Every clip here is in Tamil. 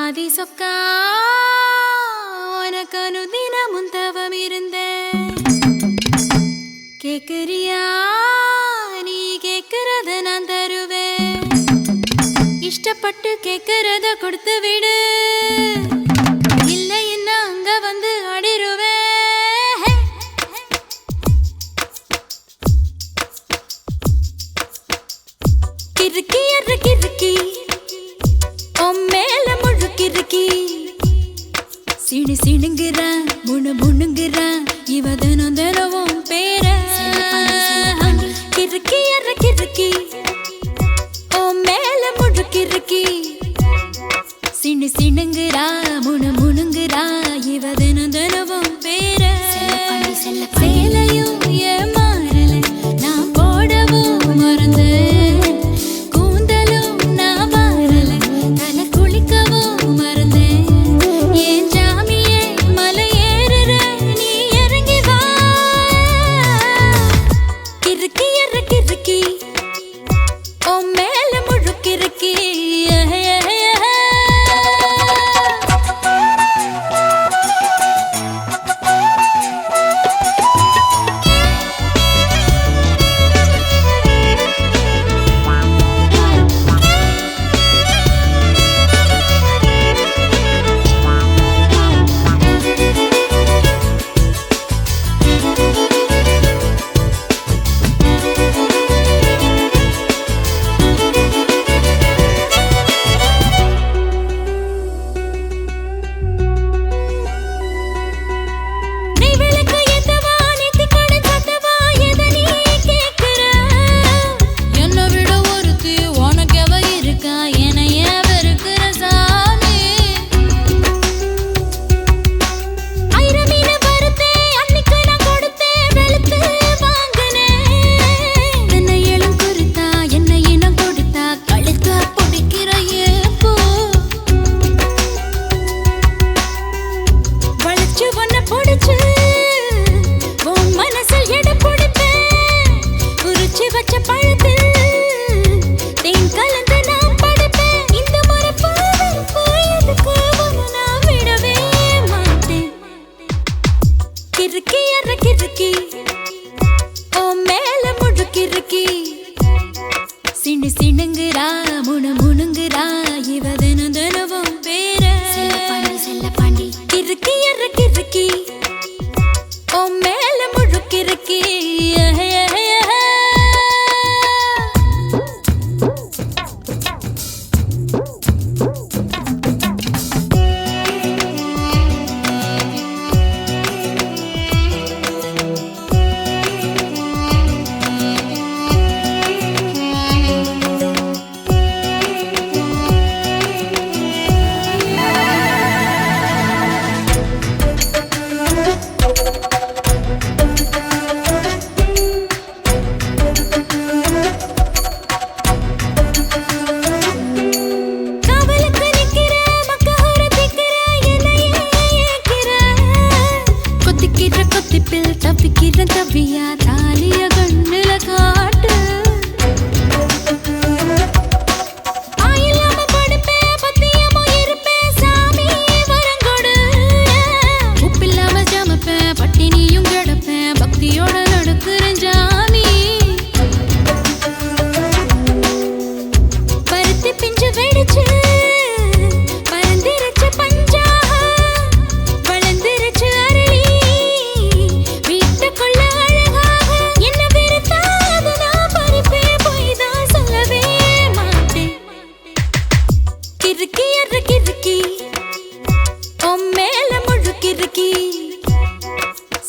ஆதி சொக்கா உனக்கு அனுதினமும் தவம் இருந்தேன். கேக்குறியா நீ கேக்குறத நான் தருவேன். இஷ்டப்பட்டு கேக்குறத கொடுத்து விடு, இல்லை என்ன அங்க வந்து அடிருவேன். கிறுக்கி எற கிறுக்கி மேல முழுக்கிறுக்கி சிடு சிடுங்குற முணு முணுங்குற இவ தினம் தினவும் பேர. கிறுக்கி எற கிறுக்கி மேல முழுக்கிறுக்கி சிடு சிடுங்குறா முணு முணுங்குறா இவ தினம் தினவும் பேர. சேலையும் ஏமாறல நான் போடவும் மறந்தேன்.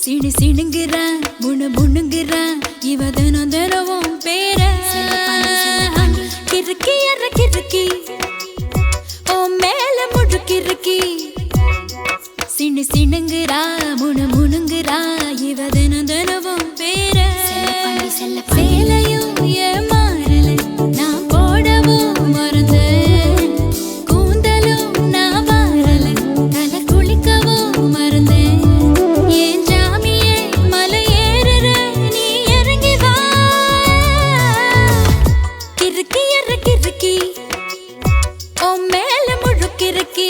சிடு சிடுங்குற முணு முணுங்குற இவ தினம் தினவும் பேர. கிறுக்கி எற கிறுக்கி மேல முழுக்கிறுக்கி சிடு சிடுங்குறா முணு முணுங்குறா இவ தினம் தினவும் பேர. சேலையும் ஏமாறல நான் போடவும் மறந்தேன். கூந்தலும் நான் வாரல தலை குளிக்கவும் மறந்தேன். ஏன் ஜாமியே மலை ஏறுற நீ இறங்கி வா. கிறுக்கி எற கிறுக்கி மேல முழுக்கிறுக்கி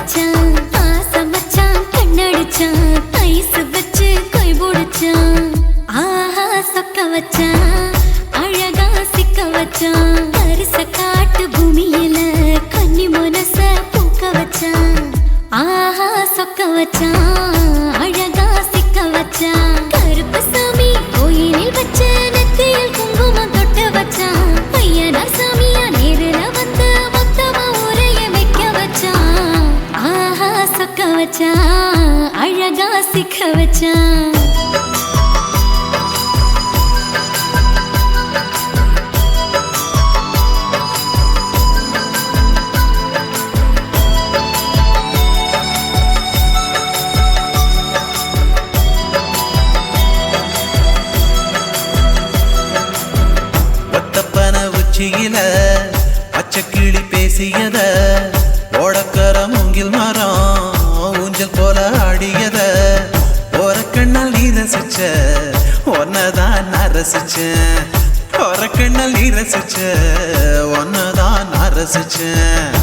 வச்சான் ஆசை மச்சான் கண்ணடிச்சான் ஐஸ் வச்சு கை பிடிச்சான் ஆஹா சொக்க வச்சான் அழகா சிக்க வச்சான் கரிச காட்டு பூமியில கன்னி மனச பூக்க வச்சான் ஆஹா சொக்க வச்சான் அழகா சிக்க வச்சான் கருப்பு சாமி கோயிலில் வச்ச நெத்தியில் குங்குமம் தொட்டு வச்சான் பையனா சாமியா நேரில வந்து மொத்தமா உரைய வைக்க வச்சான் ஆஹா சொக்க வச்சான் அழகா சிக்க வச்சான் பச்சைக்கிளி பேசியத ஓடக்கர மூங்கில் மரம் ஊஞ்சல் போல ஆடியத ஒரு கண்ணால் நீ ரசிச்ச ஒன்னதான் நான் ரசிச்சேன் ஒரு கண்ணால் நீ ரசிச்ச ஒன்னதான் நான் ரசிச்சேன்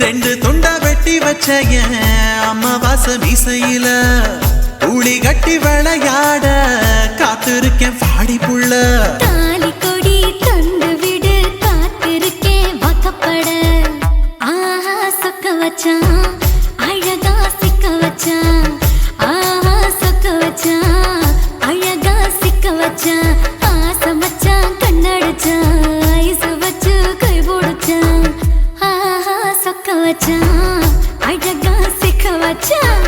ரெண்டு துண்டா வெட்டி வச்ச அம்மா வாச மீசையில ஊழி கட்டி விளையாட காத்திருக்கேன் பாடி புள்ள தாலி கொடி தந்து விடு காத்திருக்கேன் வாக்கப்பட ஆஹா சொக்க வச்சான் அழகா சிக்க வச்சான் ஆஹா சொக்க வச்சான் அழகா சிக்க வச்சான் ஆசை மச்சான் கண்ணடிச்சான் ஐஸ் வச்சு கை பிடிச்சான் ஆஹா சொக்க வச்சான் அழகா சிக்க வச்சான்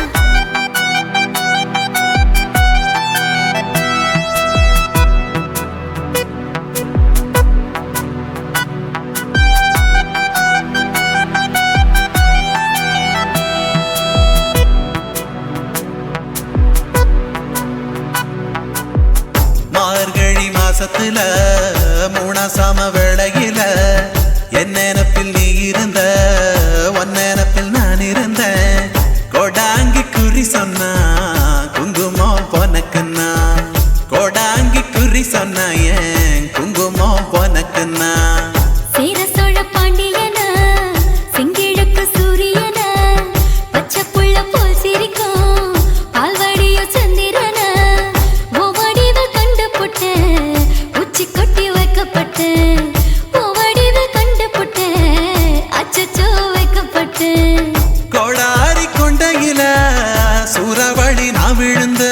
மார்கழி மாசத்துல மூணாசாம வேளையில என் நினப்பில் நீ இருந்த உன் நினப்பில் நான் இருந்தேன் கோடாங்கி குறி சொன்னா குங்குமம் பொனக்குன்னா கோடாங்கி குறி சொன்னா ஏன் குங்குமம் பொனக்குன்னா சேர சோழ பாண்டியன செங்கிழக்கு சூரியன பச்சை புள்ள போல் சிரிக்கும் பால்வடியோ சந்திரன ஓவடிவில் கண்டு புட்ட உச்சி கொட்டி வைக்கப்பட்டு ஓவடிவில் கண்டு புட்ட அச்சச்சோ வைக்கப்பட்டு கோடாரி கொண்டையில சூறாவளி நான் விழுந்த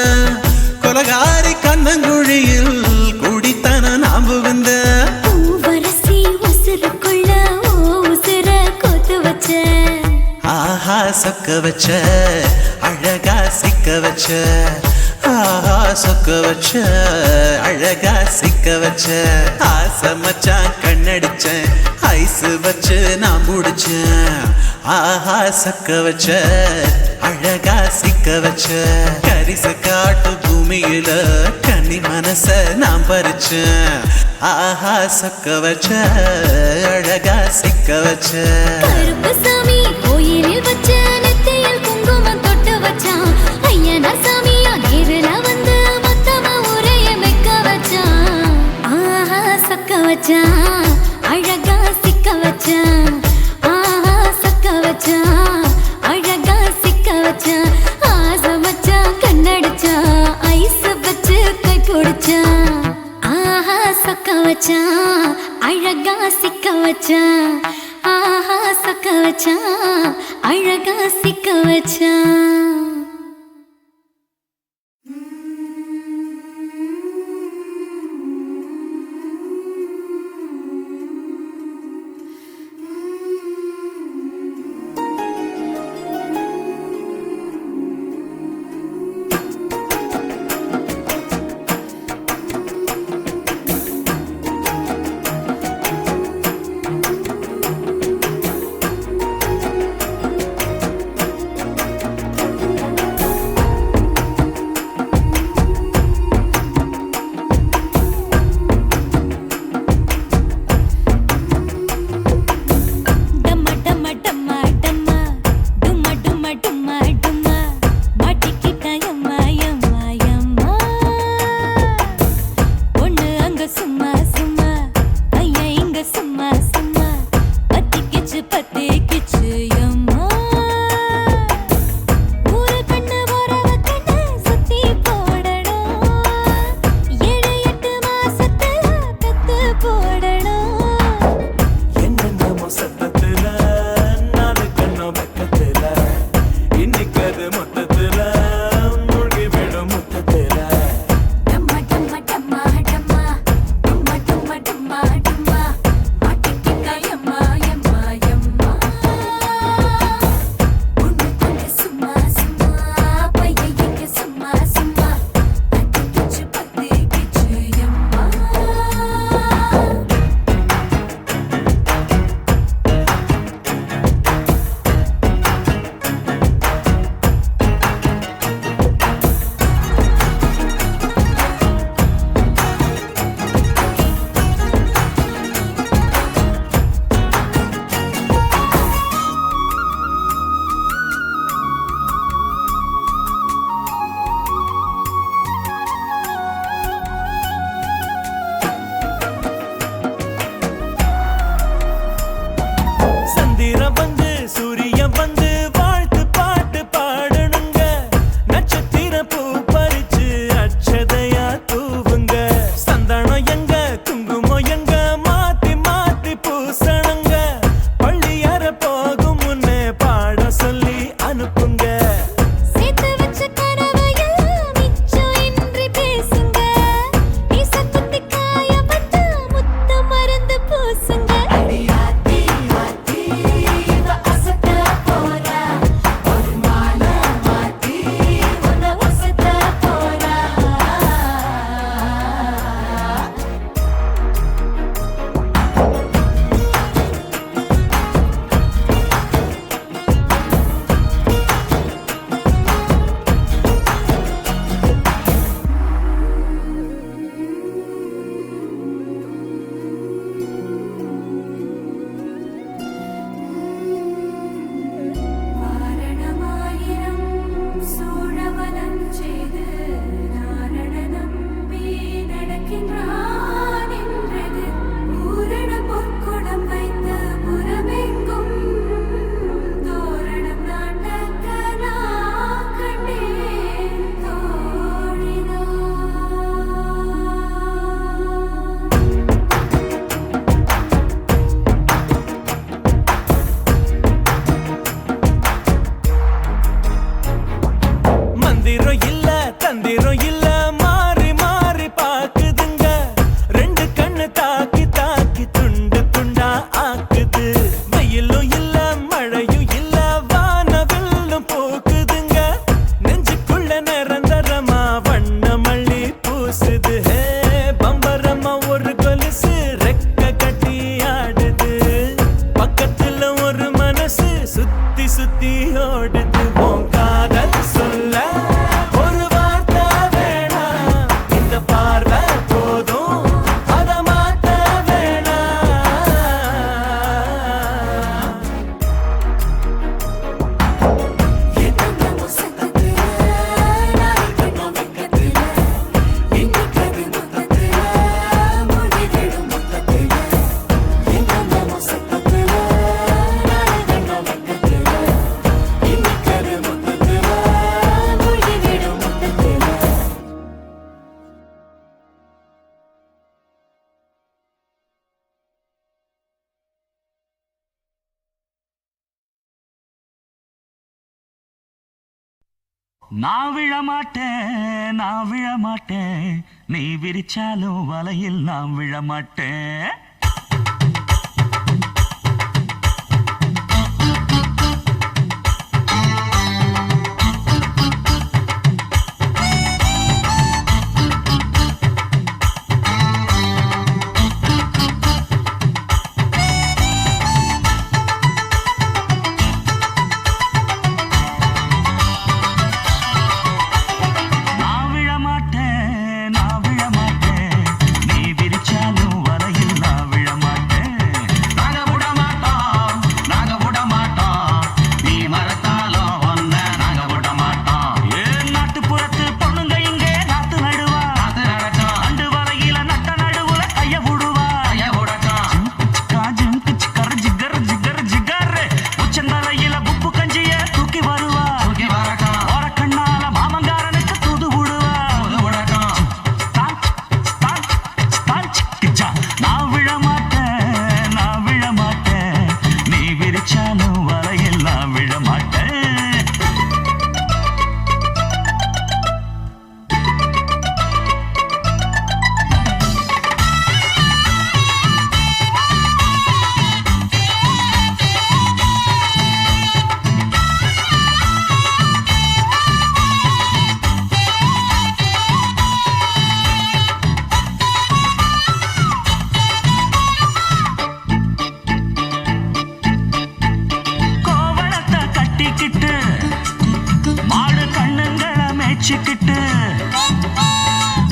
கொலகாரி கண்ணங்குழியில் குடித்தன நான் புகுந்த பூவரசி உசுருக்குள்ள உசுர கோத்து வச்ச ஆஹா சொக்க வச்ச அழகா சிக்க வச்ச ஆஹா சொக்க வச்ச அழகா சிக்க வச்ச ஆசை மச்சான் கண்ணடிச்சேன் ஐஸ் வச்சு நான் முடிச்சேன் ஆஹா சொக்க வச்ச அழகா சிக்க வச்ச கரிச காட்டு பூமியில கன்னி மனச நான் பறிச்சேன் ஆஹா சொக்க வச்ச அழகா சிக்க வச்ச கருப்பு சாமி கோயிலில் வச்ச நெத்தியில் குங்குமம் தொட்டு வச்சான் ஐயனா சாமியா நேரில வந்து மொத்தமா உரைய வைக்க வச்சான் ஆஹா சொக்க வச்சான் அழகா சிக்க வச்சான் ஆஹா சொக்க வச்சான் அழகா சிக்க வச்சான் ஆசை மச்சான் கண்ணடிச்சான் ஐஸ் வச்சு கை பிடிச்சான் ஆஹா சொக்க வச்சான் அழகா சிக்க வச்சான் ஆஹா சொக்க வச்சான் அழகா சிக்க வச்சான் நான் விழமாட்டேன் நான் விழமாட்டேன் நீ விரிச்சாலும் வலையில் நான் விழமாட்டேன்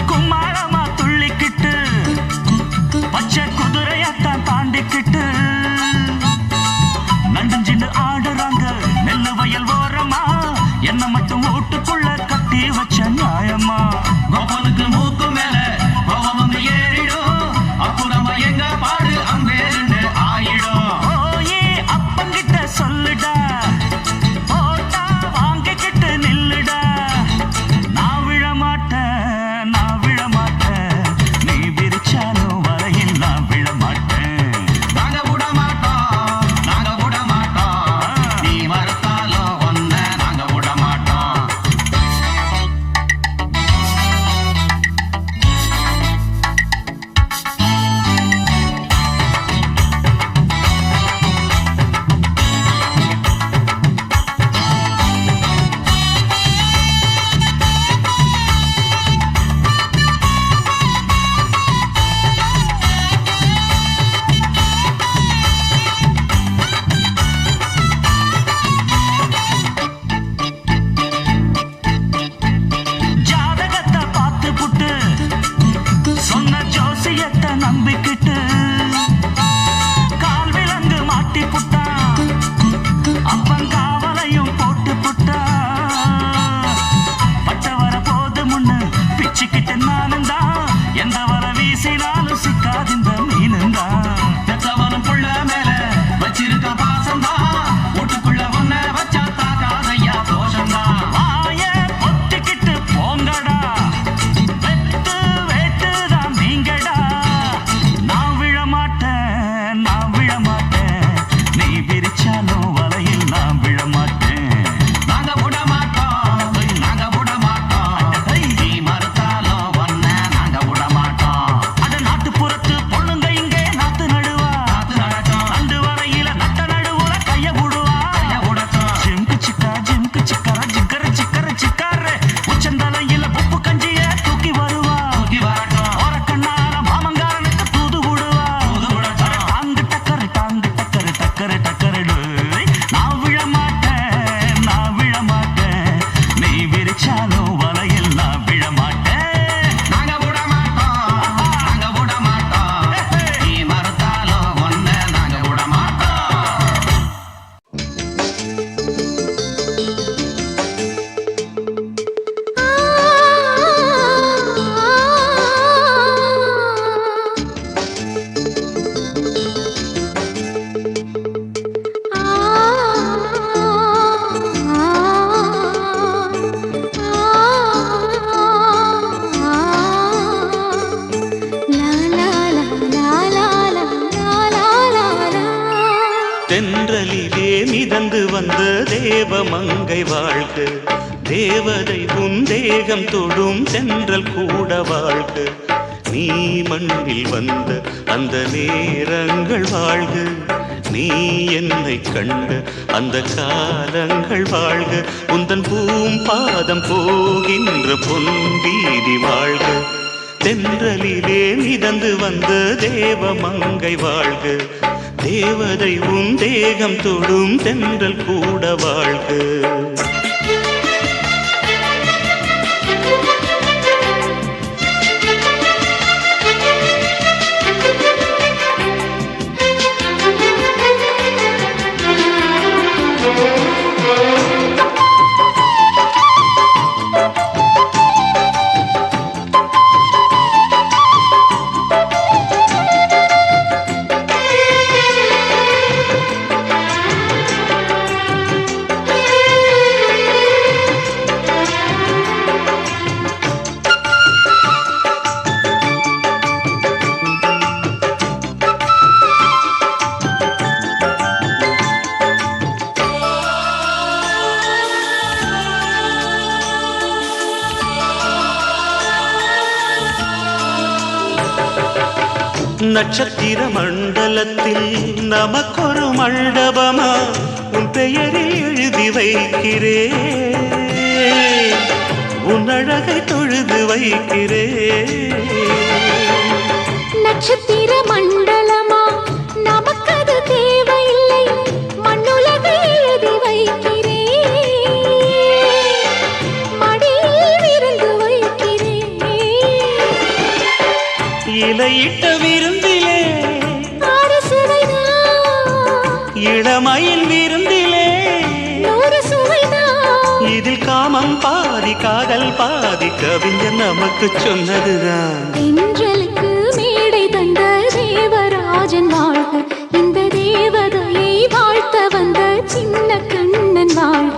கும்மாளமா துள்ளிக்கிட்டு பச்சை குதிரையத்தான் தாண்டிக்கிட்டு நண்டுஞ்சின்னு ஆடுறாங்க நெல்லு வயல் ஓரமா என்ன மட்டும் வீட்டுக்குள்ள கட்டி வச்ச நியாயமா கோபனுக்கு மூக்கு மேல கோபம் வந்து ஏறிடும் அப்புறமா எங்க பாடு அம்பேருன்னு ஆயிடும் ஓயே அப்பங்கிட்ட சொல்லுடா போட்டா வாங்கிக்கிட்டு நில்லுடா நம்பிக்கிட்டு கால் விலங்கு மாட்டி புட்டா அப்பன் காவலையும் போட்டு புட்டா பட்ட வர போது முன்னு பிச்சுக்கிட்டு நானும் தான் எந்த வர வீசினாலும் சிக்காதிந்த மீனும் தான் பெத்தவனும் புள்ள மேல வச்சிருக்க பாசம்தான் வீட்டுக்குள்ள ஒன்ன வச்சா தாக்காதையா தோஷம்தான் வாய பொத்திக்கிட்டு போங்கடா தென்றலிலே மிதந்து வந்த தேவமங்கை வாழ்க தேவதை உன் தேகம் தொடும் தென்றல் கூட வாழ்க. நீ மண்ணில் வந்த அந்த நேரங்கள் வாழ்க. நீ என்னை கண்ட அந்த காலங்கள் வாழ்க. உந்தன் பூம்பாதம் போகின்ற பொன் வீதி வாழ்க. தென்றலிலே மிதந்து வந்த தேவ மங்கை வாழ்க. தேவதை உன் தேகம் தொடும் தென்றல் கூட வாழ்க. நட்சத்திர மண்டலத்தில் நமக்கொரு மண்டபமா உன் பெயரில் எழுதி வைக்கிறே. உன் அழகை தொழுது வைக்கிறே. நட்சத்திர மண்டலமா நமக்கது தேவையில்லை. மண்ணுலகை எழுதி வைக்கிறே. மடியில் விருந்து வைக்கிறே. இலையிட்ட விருந்திலே இளமயில் விருந்திலே இதில் காமம் பாதி காதல் பாதி கவிஞர் நமக்கு சொன்னதுதான். தென்றலுக்கு மேடை தந்த தேவராஜன் வாழ்க. இந்த தேவதையை வாழ்த்த வந்த சின்ன கண்ணன் வாழ்க.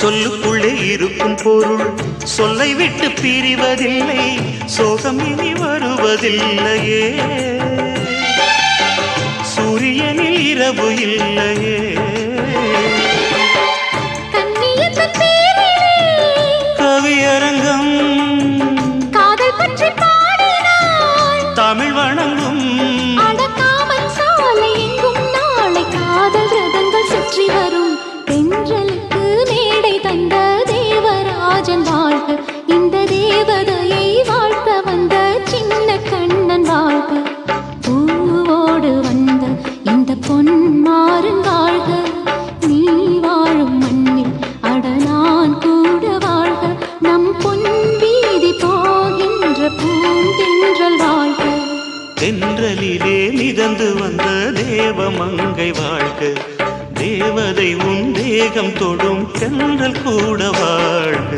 சொல்லுக்குள்ளே இருக்கும் பொருள் சொல்லை விட்டு பிரிவதில்லை. சோகம் இனி வருவதில்லையே. சூரியனில் இரவு இல்லையே. கவியரங்கம் காதல் பற்றி பாடினாள். தமிழ் வணங்கும் அடக்காமல் சாலை எங்கும் நாளை காதல் ரதங்கள் சுற்றி வரும். தென்றலுக்கு மேடை தந்த தேவராஜன் வாழ்க. இந்த தேவதையை வாழ்த்த வந்த சின்ன கண்ணன் வாழ்க. பூவோடு வந்த இந்த பொன்மாறன் வாழ்க. நீ வாழும் மண்ணில் அட நான் கூட வாழ்க. நம் பொன் வீதி போகின்ற பூந்தென்றல் வாழ்க. தென்றலிலே மிதந்து வந்த தேவ மங்கை வாழ்க. தேவதை உன் தேகம் தொடும் தென்றல் கூட வாழ்க.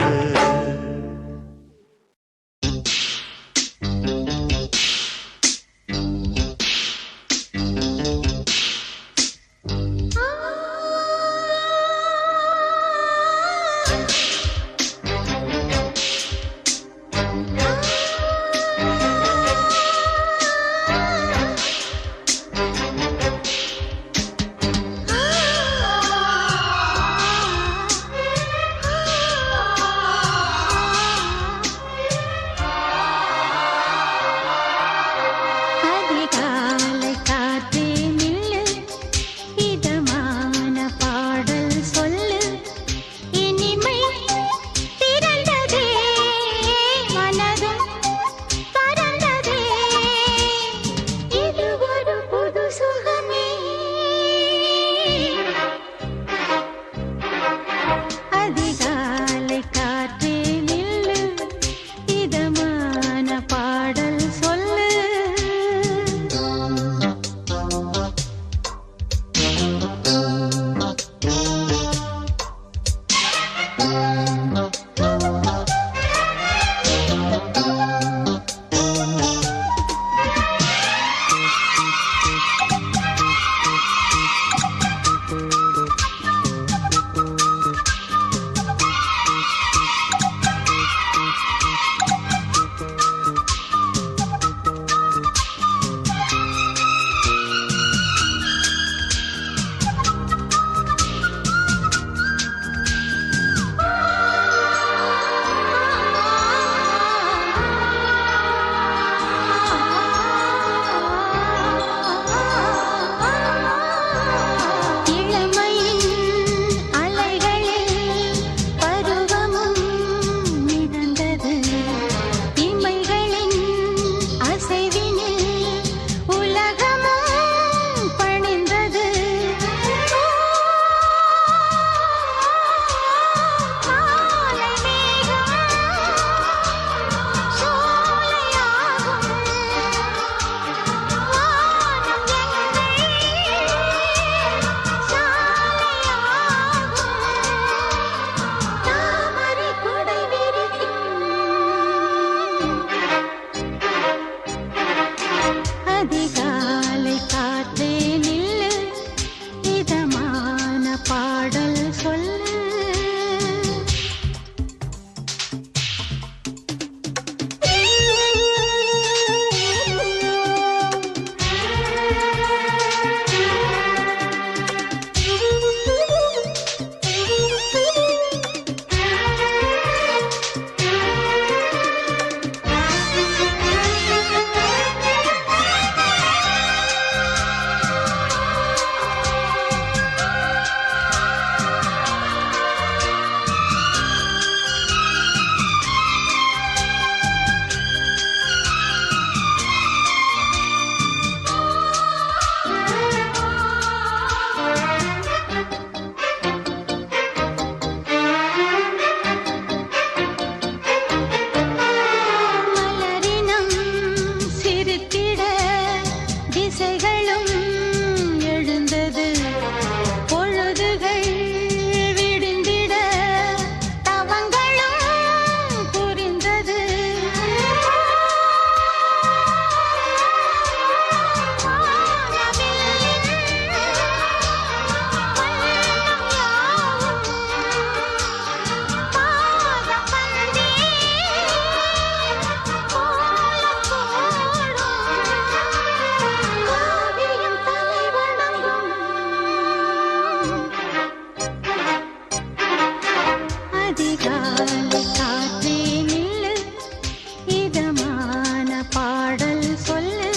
இதமான பாடல் சொல்லு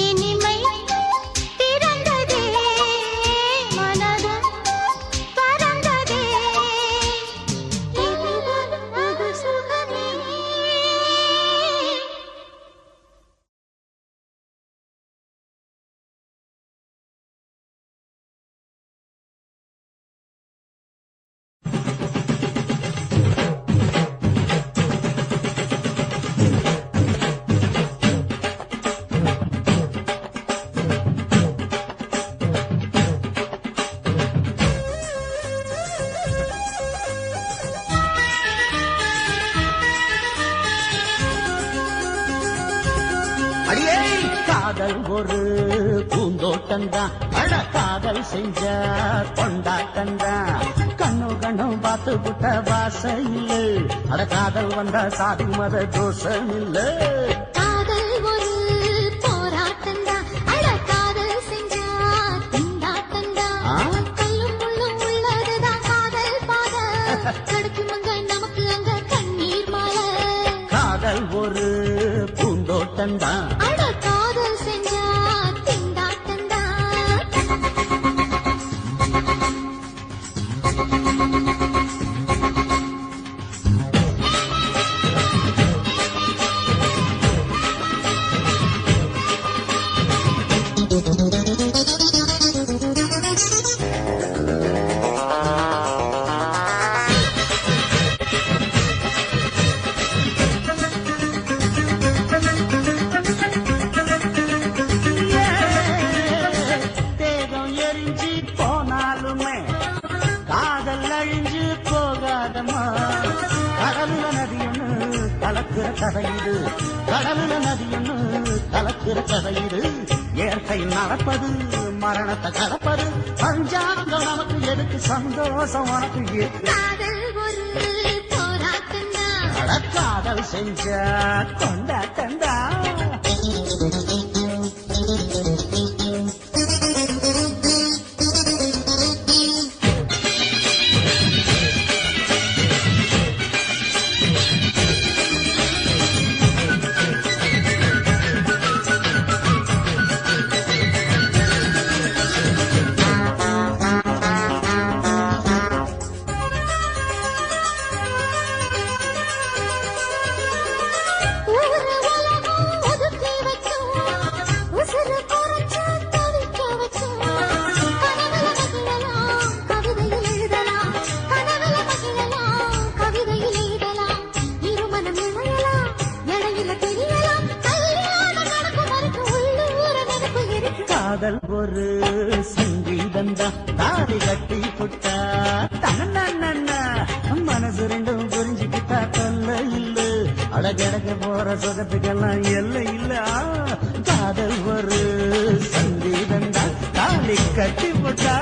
இனிமை திறந்ததே மனதும் பறந்ததே இதுதான் புது சுகமே. அடியே காதல் ஒரு பூந்தோட்டம்தான், அட காதல் செஞ்ச கொண்டாட்டம்தான். கண்ணு கண்ணு பார்த்து புட்ட வாசையில், அட காதல் வந்த சாதி மத தோஷம் இல்ல. காதல் ஒரு போராட்டம்தான், அட காதல் செஞ்சா திண்டாட்டம்தான். கல்லும் முள்ளும் உள்ளதுதான் காதல் பாத, கிடைக்குமங்க நமக்கு அங்க கண்ணீர் மாலை. காதல் ஒரு பூந்தோட்டம்தான், அட காதல் செஞ்சா திண்டாட்டம்தான். தேகம் எரிஞ்சு போனாலுமே காதல் அழிஞ்சு போகாதமா. கடலுல நதியொன்னு கலக்கிற கதையுது, கடலுல நதியொன்னு கலக்கிற கதையுது. இயற்கை நடப்பது மரணத்தை கலப்பது, பஞ்சாங்கம் நமக்கு எதுக்கு சந்தோஷம் உனக்கு இருக்கு. காதல் ஒரு போராட்டம்தான், அட காதல் செஞ்ச கொண்டாட்டம்தான். ஊரு உலகம் ஒதுக்கி வச்சோம், உசுரு குறைச்சு தவிக்க வச்சோம். கனவுல மகிழலாம், கவிதையில் எழுதலாம், கனவுல மகிழலாம், கவிதையில் எழுதலாம். இருமனம் இணையலாம், இடையில தெரியலாம், கல்யாணம் நடக்கும் வரைக்கும் உள்ளூர நினைப்பு இருக்கு. காதல் ஒரு சங்கீதம்தான், தாடி கட்டி புட்டா தன்னா மனசு ரெண்டும் புரிஞ்சுக்கிட்டா தொல்ல இல்ல. அழகடக்க போற சுகத்துக்கெல்லாம் எல்லை இல்ல. காதல் ஒரு சங்கீதம்தான், தாடி கட்டி புட்டா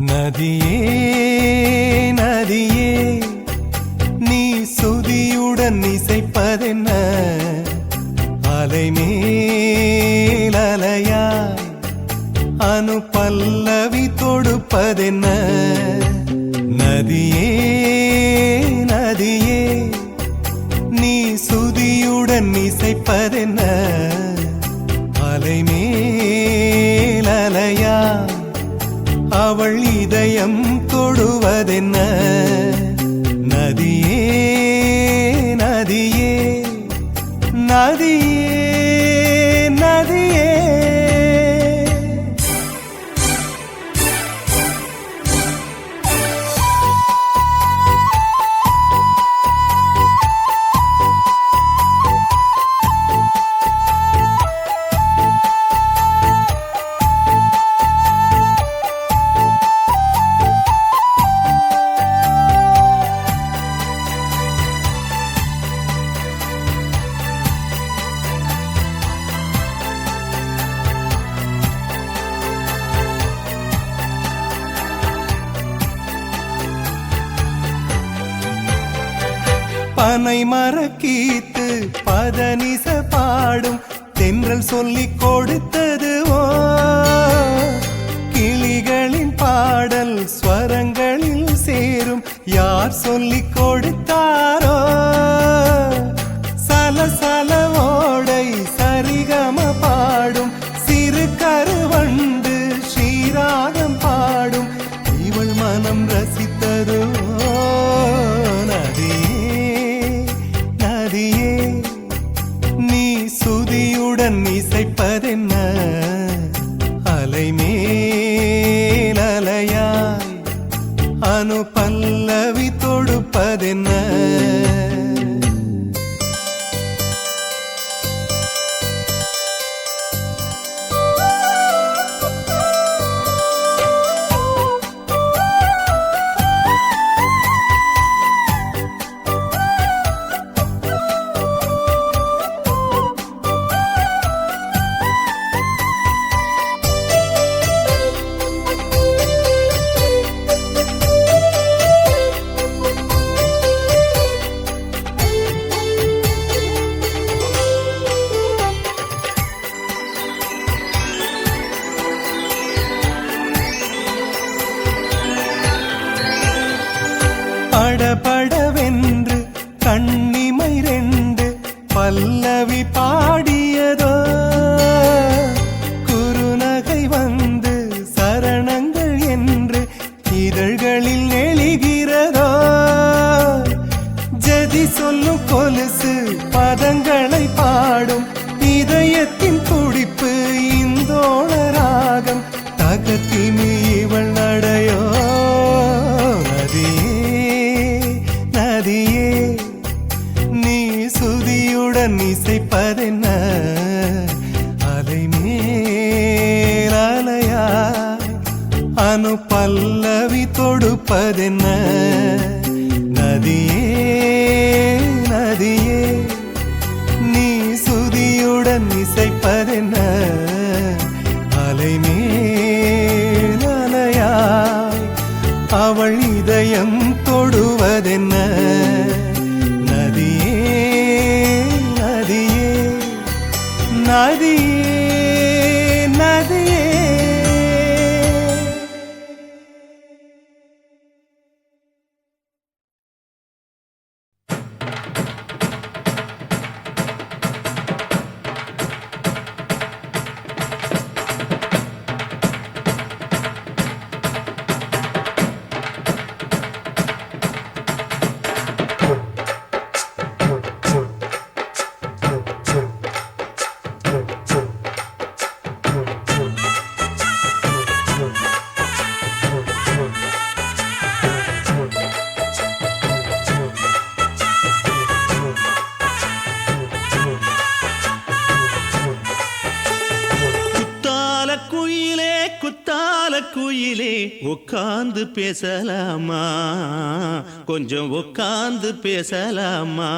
நதியே நதியே நீ சுதியுடன் இசைப்பதென்ன, அலை மேல் அலையாய் அனு பல்லவி தொடுப்பதென்ன. நதியே நதியே நீ சுதியுடன் இசைப்பதென்ன, அலை மேல் அலையாய் அவள் இதயம் தொடுவதென்ன. நதியே நதி நதியே நதியே பனை மரக்கீத்து பதனிச பாடும் தென்றல் சொல்லிக் கொடுத்தது ஓ கிளிகளின் பாடல் ஸ்வரங்களில் சேரும் யார் சொல்லிக் கொடுத்தாரோ சலசல ஓடை சரிகம பாடும் சிறு கருவண்டு ஸ்ரீராகம் பாடும் இவள் மனம் ரசித்ததோ நீ சுதியுடன் இசைப்பதென்ன அலை மேல் அலையாய் அனு பல்லவி தொடுப்பதென்ன படபடவென்று கண்ணிமை ரெண்டு பல்லவி பாடியதோ குறுநகை வந்து சரணங்கள் என்று இதழ்களில் நெளிகிறதோ ஜதி சொல்லும் கொலுசு பதங்களை பாடும் இதயத்தின் துடிப்பு இந்தோள ராகம் தகத்திமி இவள் நடையோ நதியே நீ சுதியுடன் இசைப்பதென்ன அலை மேல் அலையாய் அனு பல்லவி தொடுப்பதென்ன நதியே நதியே நீ சுதியுடன் இசைப்பதென்ன அலை மேல் அலையாய் அவள் இதயம் தொடுவதென்ன நதியே நதியே நதியே நதியே குயிலே உட்கார்ந்து பேசலாமா கொஞ்சம் உட்கார்ந்து பேசலாமா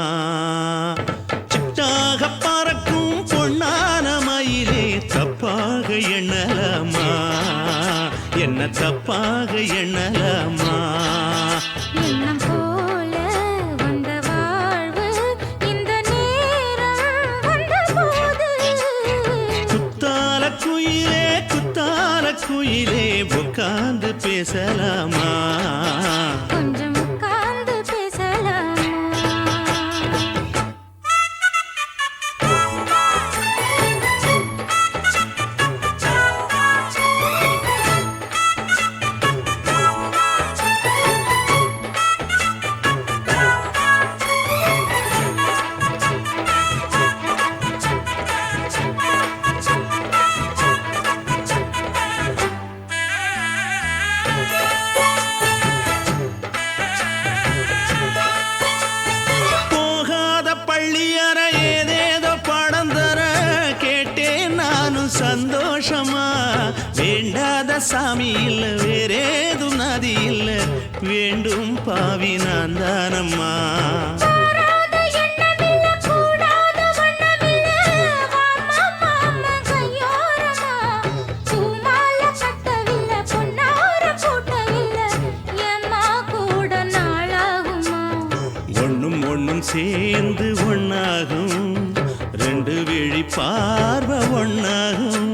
சிட்டாக பறக்கும் பொன்னான மயிலே தப்பாக எண்ணலாமா என்ன தப்பாக எண்ணலாமா எண்ணம் போல வந்த வாழ்வு இந்த நேரம் வந்தபோது குத்தால குயிலே உட்கார்ந்து பேசலாமா கொஞ்சம் உட்கார்ந்து பேசலாமா பள்ளியற ஏதேதோ பாடம் தர கேட்டேன் நானும் சந்தோஷமா. வேண்டாத சாமி இல்ல வேறேது நதி இல்ல வேண்டும் பாவி நான் தானம்மா. சேர்ந்து ஒன்னாகும் ரெண்டு விழி பார்வை ஒன்னாகும்.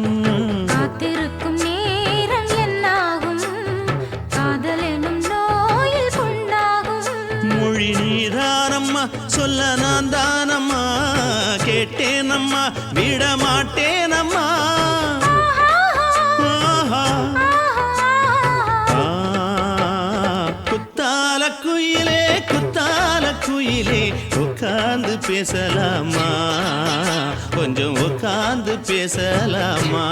காத்திருக்கும் நேரம் என்னாகும் காதல் எனும் நோயில் புண்ணாகும். மொழி நீதானம்மா சொல்ல நான் தானம்மா கேட்டேனம்மா விட மாட்டேனம்மா. குத்தால குயிலே குத்தால குயிலே உட்கார்ந்து பேசலாமா கொஞ்சம் உட்கார்ந்து பேசலாமா.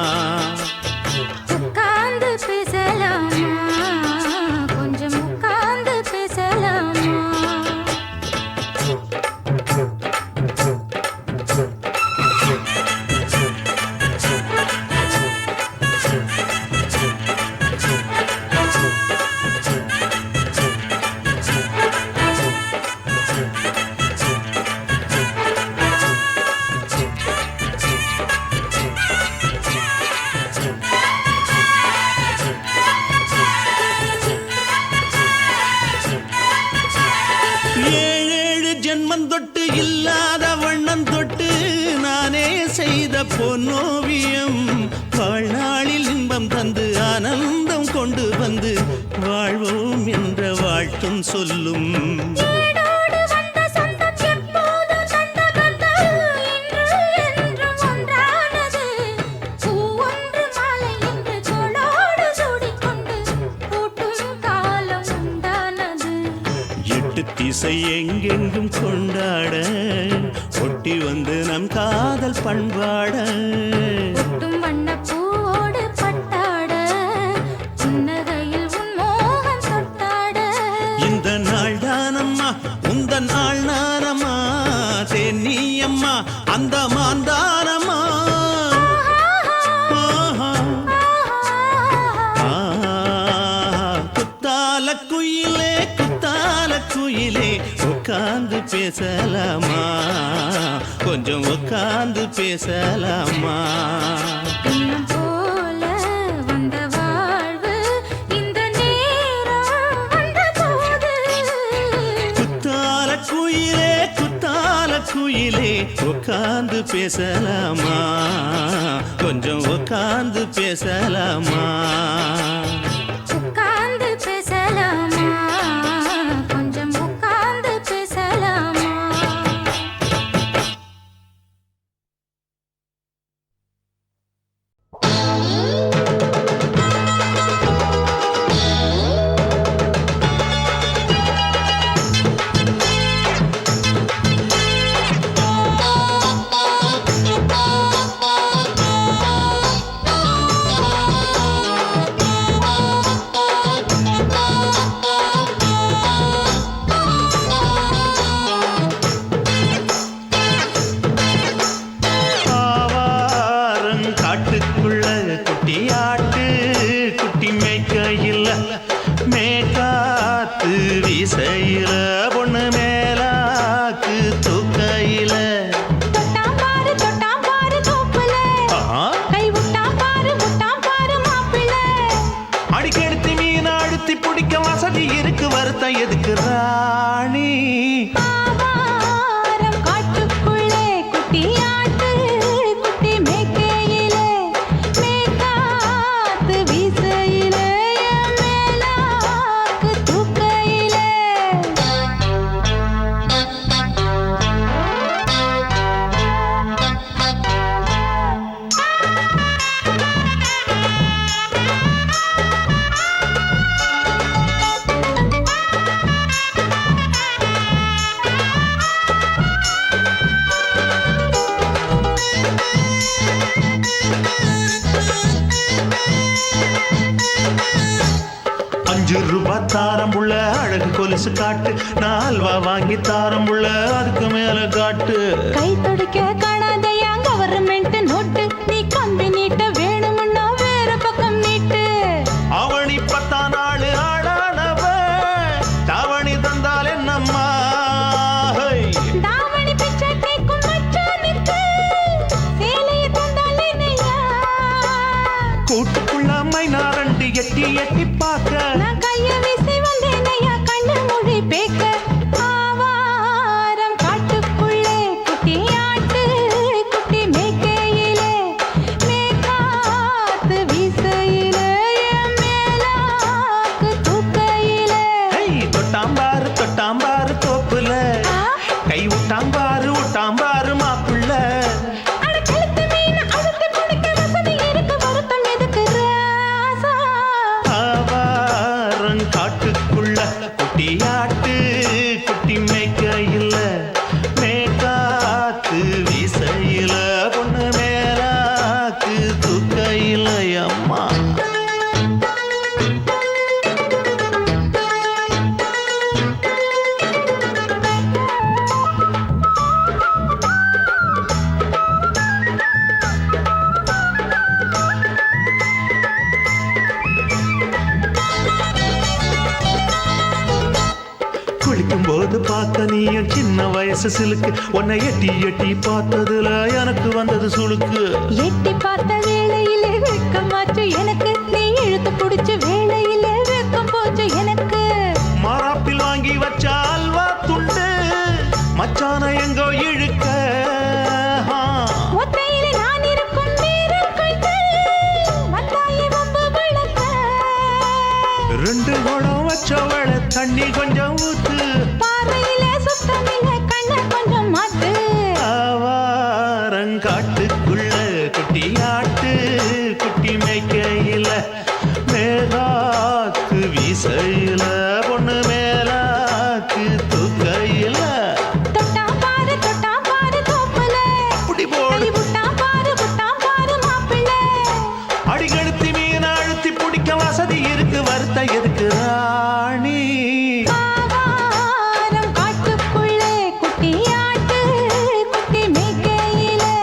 உட்கார்ந்து பேசலாமா கொஞ்சம் உட்கார்ந்து பேசலாமா. ஏழேழு ஜென்மம் தொட்டு இல்லாத வண்ணம் தொட்டு நானே செய்த பொன்னோவியம் வாழ்நாளில் இன்பம் தந்து ஆனந்தம் கொண்டு வந்து வாழ்வோம் என்ற வாழ்த்தும் சொல்லும். திசை எங்கெங்கும் கொண்டாட ஒட்டி வந்து நம் காதல் பண்பாட. வண்ணப்பூவோடு பட்டாட புன்னகையில் உன் மோகம் தொட்டாட. இந்த நாள் தானம்மா உந்த நாள் நானம்மா தென்னியம்மா அந்த மாந்தானம்மா. குத்தால குயிலே குத்தால குயிலே உட்கார்ந்து பேசலாமா கொஞ்சம் உட்கார்ந்து பேசலாமா. இன்னும் போல வந்த வாழ்வு இந்த நேரம் வந்த போது. குத்தால குயிலே குத்தால குயிலே உட்கார்ந்து பேசலாமா கொஞ்சம் உட்கார்ந்து பேசலாமா. உட்கார்ந்து பேசலாமா கொஞ்சம் உட்கார்ந்து பேசலாமா. மனசு காட்டு நான் அல்வா வாங்கி தாரம் உள்ள அதுக்கு மேல காட்டு கை துடிக்க காணாதையா கவர்மெண்ட் நோட்டு நீ கம்பி நீட்ட வேணும்னா வேற பக்கம் நீட்டு அவனி 10 நாள் ஆடானவ தாவணி தந்தால் என்னம்மா தாவணி பிச்சை கேக்கும் மச்சானுக்கு சேலையை தந்தால் என்னையா கூட்டுக்குள்ள மைனாரண்டு எட்டி எட்டி பார்க்க நான் கைய வீசி வந்தேனையா கண்ணு மொழி பேக்க ஆவாரம் காட்டுக்குள்ளே குட்டி ஆட்டு குட்டி மேய்க்கையிலே மேக்காத்து வீசையிலே என் மேலாக்கு தூக்கையிலே தொட்டாம்பாரு தோப்புல கை விட்டாம்பாரு மாப்புள்ள அட கழுத்து மீன் அழுத்து குடிக்க வசதி இருக்கு வருத்தம் எதுக்கு ராசா ஆவாரம் காட்டுக்குள்ள குட்டியாட்டு குட்டி மேய்க்கையில மேக்காத்து வீசையில பொண்ணு மேலாக்கு தூக்கையில அம்மா குளிக்கும் போது பார்த்த நீயும் சின்ன வயசு சிலுக்கு உன்னை எட்டி எட்டி பார்த்ததுல எனக்கு வந்தது சுளுக்கு எட்டி பார்த்த வேளையிலே வெக்கமாச்சு எனக்கு நீ இழுத்து புடிச்ச வேளையிலே வெக்கம் போச்சு எனக்கு மாறாப்பில் வாங்கி வச்ச அல்வா துண்டு மச்சான எங்கோ இழுக்க ஒத்தையிலே நான் இருக்கும் நேரம் கண்டு வந்தாயே வம்பு விளக்க 2 குடம் வச்சவள தண்ணி கொஞ்சம் ஊத்து பார்வையிலே சுத்தமில்லை கண்ண கொஞ்சம் மாத்து ஆவாரங்காட்டுக்குள்ள குட்டியாட்டு குட்டி மேய்க்கையில மேலாக்கு வீசையில பொண்ணு மேலாக்கு தூக்கையில தொட்டாம் பாரு தோப்புல அப்படி போடு கை விட்டாம் பாரு மாப்பிள்ளை அடிக்கழுத்தி மீன் அழுத்தி பிடிக்க வசதி இருக்கு வருத்த எதுக்கு ராணி ஆவாரம் காட்டுக்குள்ளே குட்டி ஆட்டு குட்டி மேய்க்கையிலே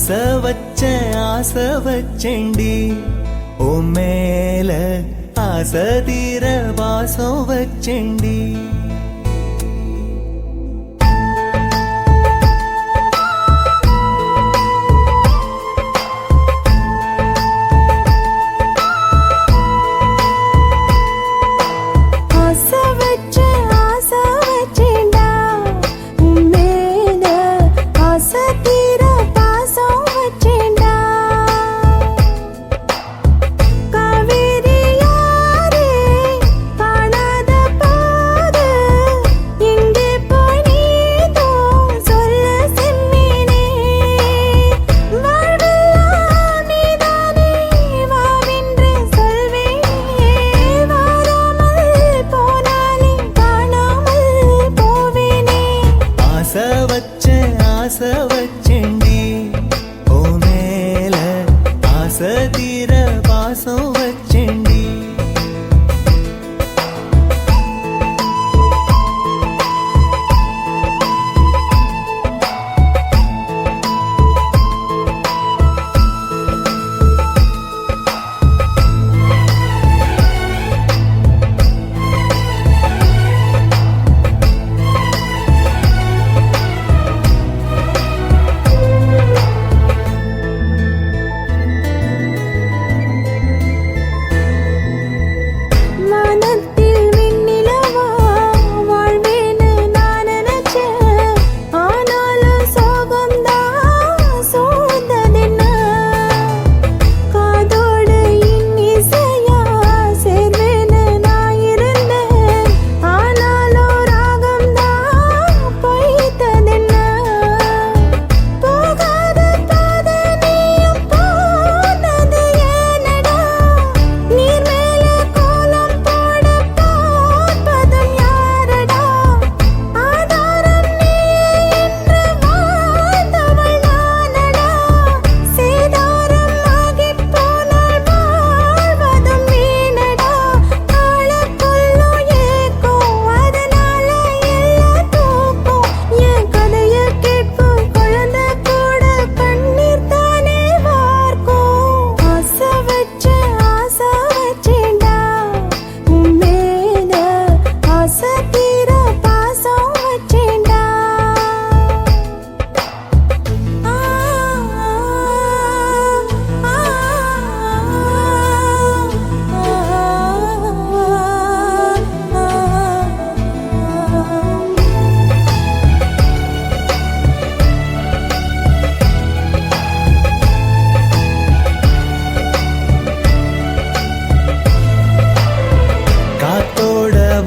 ஆசை வச்சேண்டி ஓ மேல ஆசை தீர வாசம் வச்சேண்டி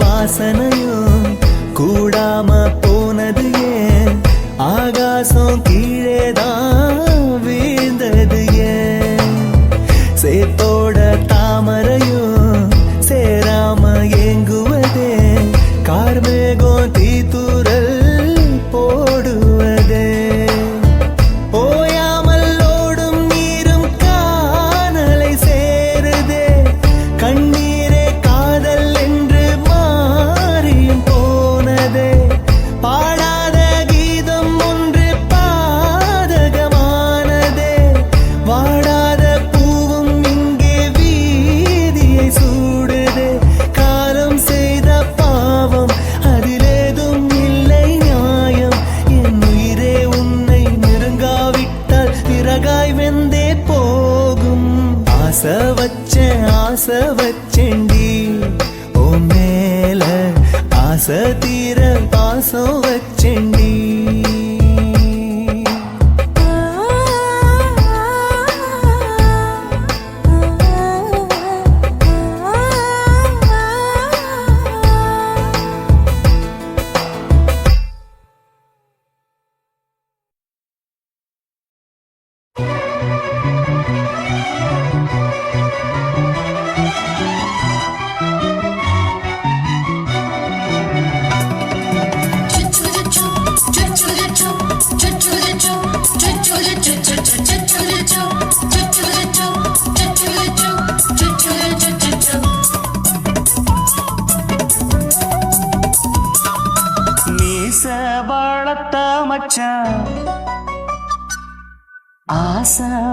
வாசனையும் கூடாம போனது ஏன் ஆகாசம் கீழேதான் வீழ்ந்தது ஏன் சேத்தோட தாமரையும் சேராம ஏங்குவதே கார்மேகம் தீத்துரல் போடுவதே ஓயாமல் ஓடும் நீரும் காணலை சேருதே கண்ணீரே காதல் என்று மாறியும் போனதே பாடாத கீதம் ஒன்று பாதகமானதே வாடாத பூவும் இங்கே வீதியை சூடுதே காலம் செய்த பாவம் அதிலேதும் இல்லை நியாயம் என் உயிரே உன்னை நெருங்காவிட்டால் விறகாய் வெந்தே போகும் ஆசை வச்சேண்டி ஓ மேல ஆசை தீர பாசம் வச்சேண்டி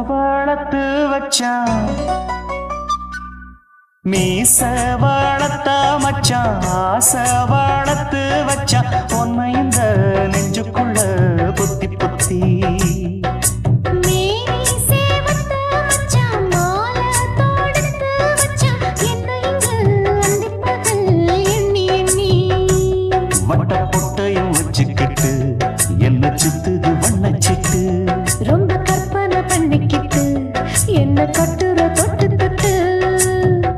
வளர்த்து வச்சான் மீச வளர்த்த மச்சான் ஆசை வளர்த்து வச்சான் உன்னை இந்த நெஞ்சுக்குள்ள பொத்தி பொத்தி மேனி சேவத்த மச்சான் மாலை தொடுத்து வச்சான் என்னை இங்கு அந்திப்பகல் எண்ணி எண்ணி வட்ட பொட்டையும் வச்சுக்கிட்டு என்ன சுத்துது வண்ணச்சிட்டு ரொம்ப கற்பனை பண்ணிக்கிட்டு என்ன கட்டுற தொட்டு தொட்டு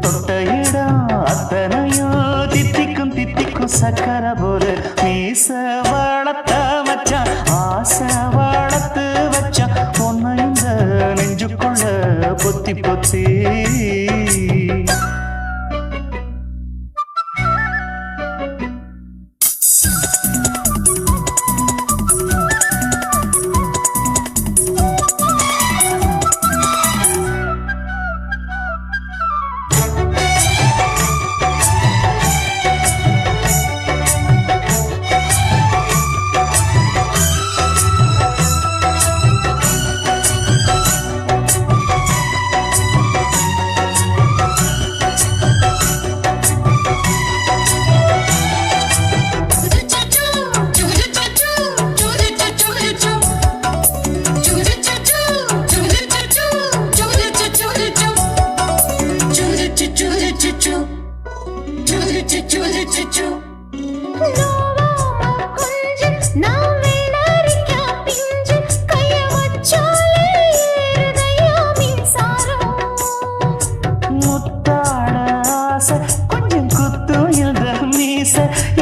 தொட்ட இடம் அத்தனையோ தித்திக்கும் தித்திக்கும் சக்கர போல மீச வளர்த்த மச்சான் ஆசை வளர்த்து வச்சான் பொண்ணு இந்த நெஞ்சுக்குள்ள பொத்தி பொத்தி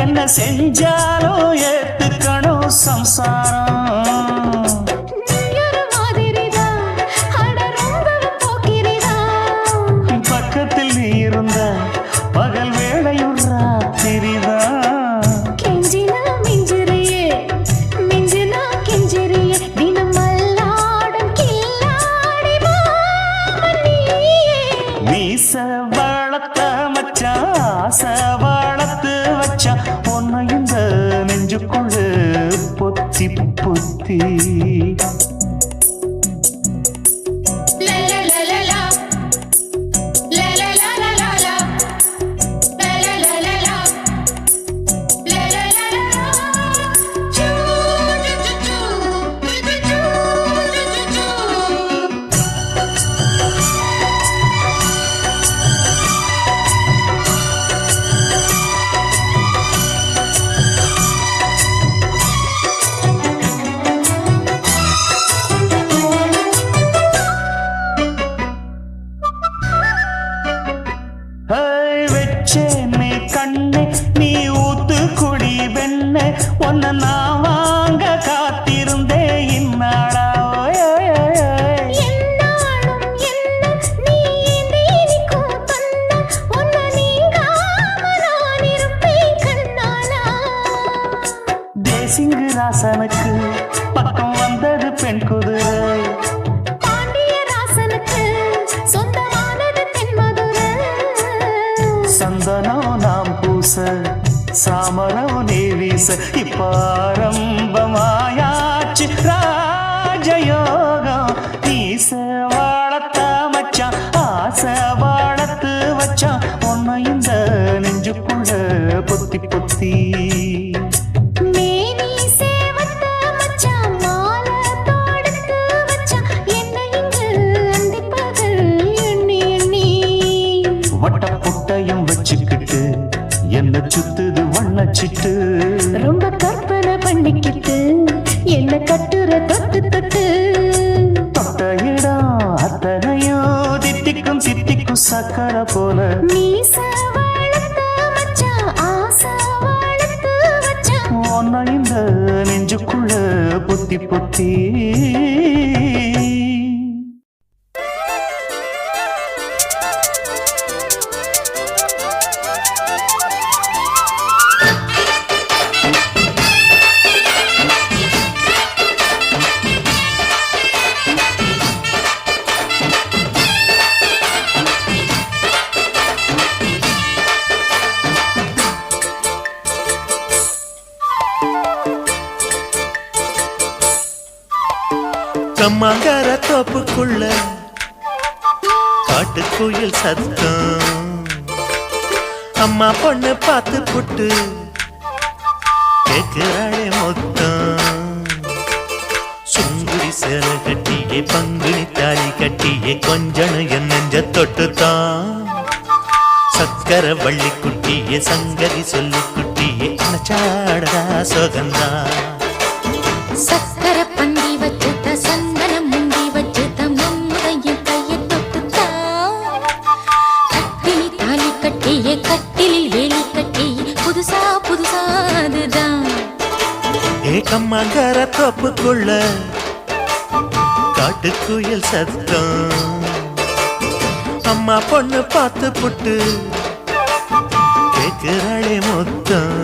என்ன செஞ்சாலும் ஏத்துக்கணும் சம்சாரம் பக்கத்தில் நீ இருந்த பகல் வேளையும் ராத்திரிதான் கெஞ்சினா மிஞ்சிறியே மிஞ்சினா கெஞ்சிறியே தினம் மல்லாடும் கில்லாடி மாமணியே மீச வளர்த்த மச்சான் ஆசை வளர்த்து வச்சான் பொண்ணு இந்த நெஞ்சுக்குள்ள பொத்தி பொத்தி வச்சேனே கண்ணே நீ ஊத்து குடி வெண்ணே உன்னை நான் வாங்க காத்திருந்தே இந்நாளா என்னாலும் என்ன நீ நீக்கும் கண்ணா உன்னை நீங்காம நான் இருப்பேன் கண்ணாலா தேசிங்கு ராசனுக்கு பக்கம் வந்தது பெண் குதிரை பாண்டிய ராசனுக்கு சொந்தமானது தென்மதுரை சந்தனம் நாம் பூச சாமரம் நீ வீச இப்ப ஆரம்பமாயாச்சு ராஜயோகம் ஈச வளர்த்த மச்சான் ஆசை வளர்த்து வச்சான் உன்னை இந்த நெஞ்சுக்குள்ள பொத்தி பொத்தி மேனி சேவத்த மச்சான் மாலை தொடுத்து வச்சான் என்னை இங்கு அந்திப்பகல் எண்ணி எண்ணி வட்ட புட்டையும் வச்சுக்கிட்டு என்ன சுத்துது வண்ணச்சிட்டு ரொம்ப கற்பனை பண்ணிக்கிட்டு என்ன கட்டுற தொட்டு தொட்டு தொட்ட இடம் அத்தனையோ தித்திக்கும் தித்திக்கும் சக்கர போல மீச வளர்த்த மச்சான் ஆசை வளர்த்து வச்சான் உன்னை இந்த நெஞ்சுக்குள்ள பொத்தி பொத்தி கம்மங்கர தோப்புக்குள்ள காட்டுக்குயில் சத்தம் அம்மா பொண்ணு பார்த்து புட்டு கேக்குறாளே மொத்தம் சுங்குடி சேலை கட்டியே பங்குனி தாலி கட்டியே கொஞ்சம் என் நெஞ்ச தொட்டுத்தான் சக்கர வள்ளி குட்டியே சங்கதி சொல்லு குட்டியே அனச்சாடா சோகந்தான் சக்கர பந்தி வச்சுட்ட சந்தனம் முந்தி வச்சுட்ட மம்முதையும் கையை தொட்டுத்தா கட்டினி தாலி கட்டியே கட்டிலில் வேலி கட்டியே புதுசா புதுசா அதுதான் ஏக்கம்மாங்கர தோப்புக்குள்ள காட்டுக்குயில் சத்தம் அம்மா பொண்ணு பார்த்து புட்டு கேக்குறாளே மொத்தம்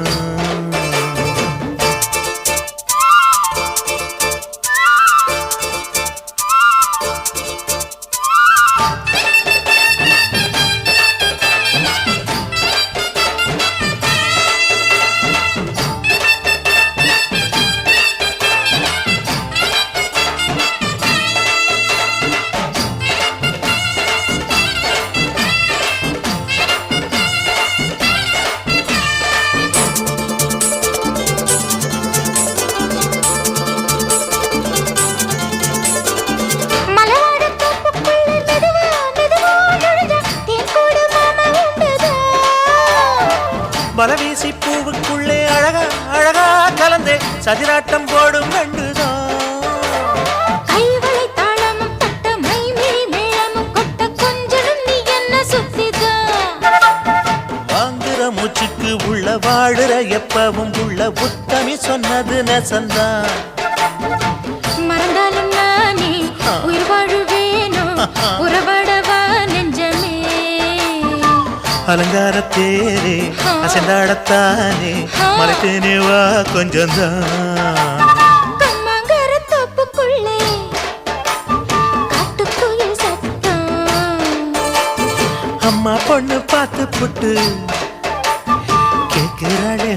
மலவீசி பூவுக்குள்ளே அழகா அழகா கலந்தே சதிராட்டம் போடும் கண்டுதான் கைவளை தாளமும் தட்ட மைமிழி மேளமும் கொட்ட கொஞ்சனும் நீ என்ன சுத்திதான் வாங்குற மூச்சுக்கு உள்ள வாடுற எப்பவும் உள்ள உத்தமி சொன்னது நெசந்தான் மறந்தாலும் நானே உயிர் வாழுவேனோ உறவாடவா நெஞ்சமே அலங்கார தேரே அசைந்தாடத்தானே மறைத்தேனே வா கொஞ்சம்தான் கம்மாங்கர தோப்புக்குள்ளே காட்டுக்குயில் சத்தம் அம்மா பொண்ணு பார்த்து புட்டு கேக்குறாளே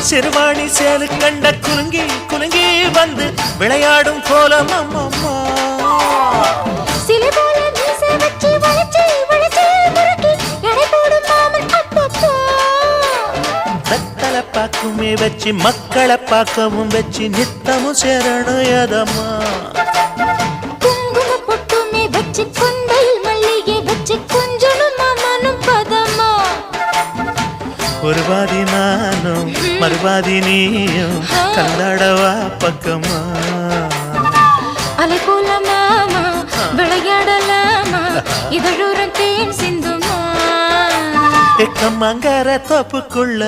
சிறுவாணி சேலு கண்ட குலுங்கி குலுங்கி வந்து விளையாடும் கோலம் அம்மம்மா சிலை போல மீசை வச்சு வளைச்சு வளைச்சு முறுக்கி எடை போடும் மாமன் அப்பப்பா வெத்தலை பாக்குமே வச்சு மக்களை பார்க்கவும் வச்சு நித்தமும் சேரணும் எதம்மா குங்கும பொட்டுமே வச்சு கொண்டையில் மல்லிகை வச்சு கொஞ்சனும் மாமனும் பதமா ஒரு பாதி நானும் மறுபாதி நீயும் கலந்தாடவா பக்கமா அலை போல மாமா விளையாடலாமா இதழூரம் தேன் சிந்துமா எக்கம்மாங்கர தோப்புக்குள்ள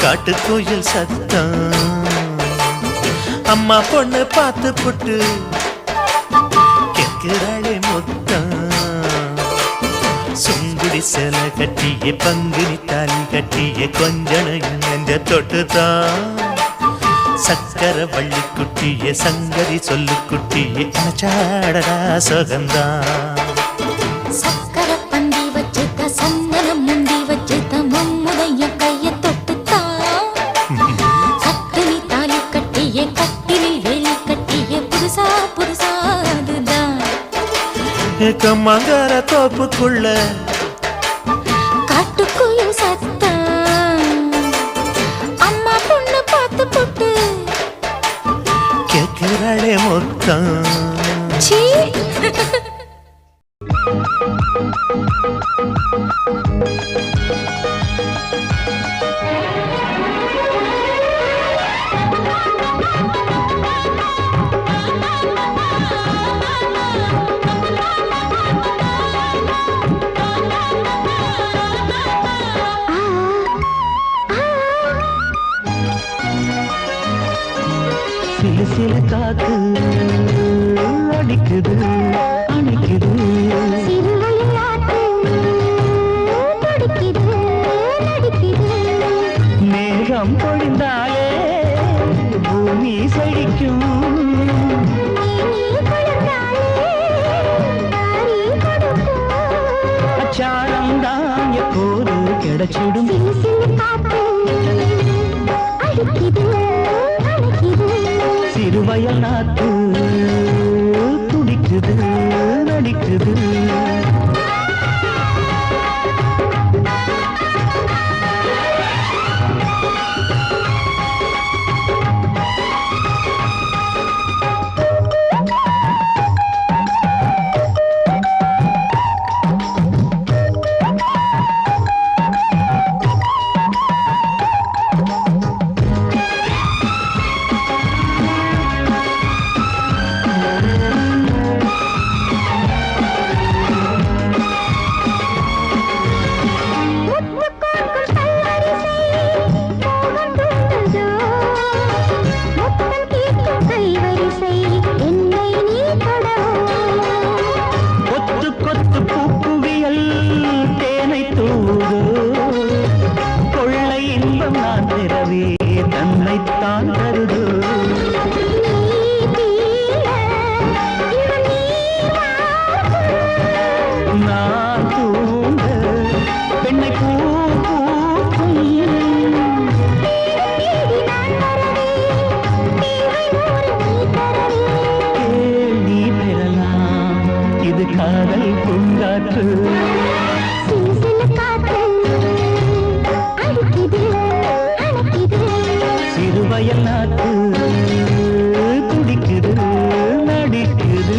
காட்டுக்குயில் சத்தம் அம்மா பொண்ணு பார்த்து புட்டு கேட்கிறாளே மொத்தம் சுங்குடி சேலை கட்டியே பங்குனி தாலி கட்டியே கொஞ்சம் நெஞ்ச தொட்டுதான் சக்கர வள்ளி குட்டியே சங்கதி சொல்லு குட்டியே அனச்சாடடா சோகந்தான் சக்கர பந்தி வச்சுட்ட சந்தனம் முந்தி வச்சுட்ட மம்முதைய கைய தொட்டுத்தான் கட்டினி தாலி கட்டிய கட்டிலில் வேலி கட்டிய புதுசா புதுசா அதுதான் ஏக்கம்மாங்கர தோப்புக்குள்ள காட்டுக்குயில் சத்தம் அம்மா பொண்ணு பார்த்து போட்டு கேட்கிறாளே மொத்தம் சீ சிலு சிலு காத்து அடிக்குது அணைக்குது சிறுவையில் ஆட்டு துடிக்குது நடிக்குது மேகம் பொழிந்தாலே பூமி செழிக்கும் நீ கொடுத்தாலே தாரி கொடுக்கும் அச்சாரம் தான் எப்போது கிடைச்சிடும் சிலு சிலு காத்து அடிக்குது அணைக்குது சிறுவயல் நாத்து துடிக்குது நடிக்குது கொத்து கொத்து பூக்குவியல் தேனை தூதோ கொள்ளை இன்பம் நான் பெறவே தன்னைத்தான் தருதோ நான் தூங்க பெண்ணை பூ பூக்கும் கேள்வி பெறலாம் இது காதல் பூங்காற்று சிறுவயல் நாட்டு துடிக்குது நடிக்குது